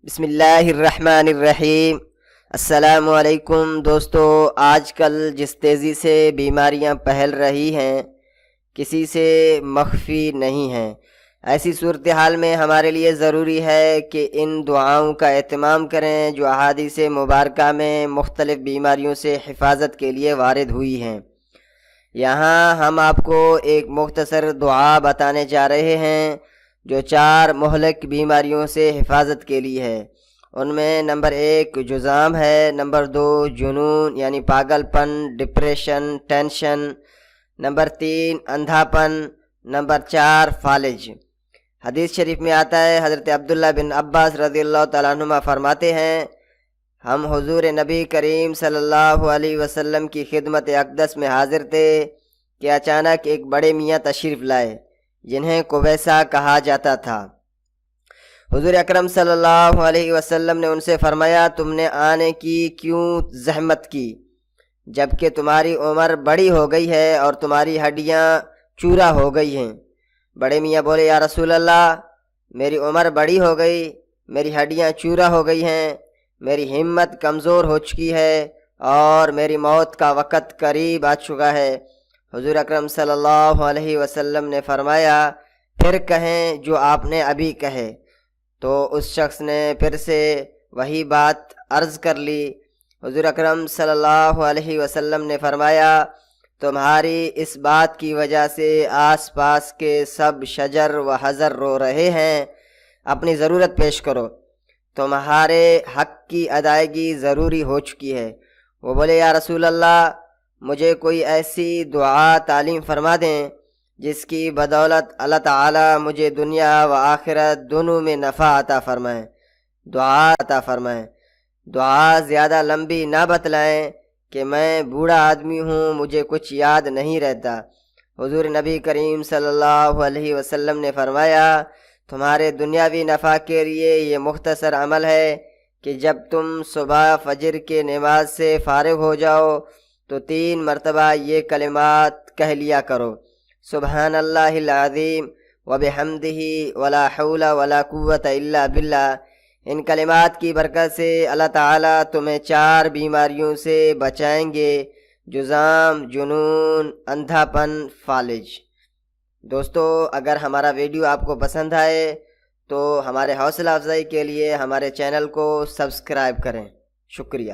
بسم اللہ الرحمن الرحیم۔ السلام علیکم دوستو، آج کل جس تیزی سے بیماریاں پھیل رہی ہیں کسی سے مخفی نہیں ہیں۔ ایسی صورتحال میں ہمارے لیے ضروری ہے کہ ان دعاؤں کا اہتمام کریں جو احادیث مبارکہ میں مختلف بیماریوں سے حفاظت کے لیے وارد ہوئی ہیں۔ یہاں ہم آپ کو ایک مختصر دعا بتانے جا رہے ہیں جو 4 مہلک بیماریوں سے حفاظت کے لیے ہے۔ ان میں نمبر 1 جذام ہے، نمبر 2 جنون یعنی پاگل پن، ڈپریشن، ٹینشن، نمبر 3 اندھا پن، نمبر 4 فالج۔ حدیث شریف میں آتا ہے، حضرت عبداللہ بن عباس رضی اللہ تعالیٰ عنہما فرماتے ہیں، ہم حضور نبی کریم صلی اللہ علیہ وسلم کی خدمت اقدس میں حاضر تھے کہ اچانک ایک بڑے میاں تشریف لائے جنہیں قبیصہ کہا جاتا تھا۔ حضور اکرم صلی اللہ علیہ وسلم نے ان سے فرمایا، تم نے آنے کی کیوں زحمت کی جبکہ تمہاری عمر بڑی ہو گئی ہے اور تمہاری ہڈیاں چورا ہو گئی ہیں؟ بڑے میاں بولے، یا رسول اللہ، میری عمر بڑی ہو گئی، میری ہڈیاں چورا ہو گئی ہیں، میری ہمت کمزور ہو چکی ہے اور میری موت کا وقت قریب آ چکا ہے۔ حضور اکرم صلی اللہ علیہ وسلم نے فرمایا، پھر کہیں جو آپ نے ابھی کہے۔ تو اس شخص نے پھر سے وہی بات عرض کر لی۔ حضور اکرم صلی اللہ علیہ وسلم نے فرمایا، تمہاری اس بات کی وجہ سے آس پاس کے سب شجر و حجر رو رہے ہیں، اپنی ضرورت پیش کرو، تمہارے حق کی ادائیگی ضروری ہو چکی ہے۔ وہ بولے، یا رسول اللہ، مجھے کوئی ایسی دعا تعلیم فرما دیں جس کی بدولت اللہ تعالیٰ مجھے دنیا و آخرت دونوں میں نفع عطا فرمائیں، دعا عطا فرمائیں۔ دعا زیادہ لمبی نہ بتلائیں کہ میں بوڑھا آدمی ہوں، مجھے کچھ یاد نہیں رہتا۔ حضور نبی کریم صلی اللہ علیہ وسلم نے فرمایا، تمہارے دنیاوی نفع کے لیے یہ مختصر عمل ہے کہ جب تم صبح فجر کے نماز سے فارغ ہو جاؤ تو 3 مرتبہ یہ کلمات کہہ لیا کرو، سبحان اللہ العظیم وبحمدہ ولا حول ولا قوت الا باللہ۔ ان کلمات کی برکت سے اللہ تعالیٰ تمہیں 4 بیماریوں سے بچائیں گے، جذام، جنون، اندھا پن، فالج۔ دوستو، اگر ہمارا ویڈیو آپ کو پسند آئے تو ہمارے حوصلہ افزائی کے لیے ہمارے چینل کو سبسکرائب کریں۔ شکریہ۔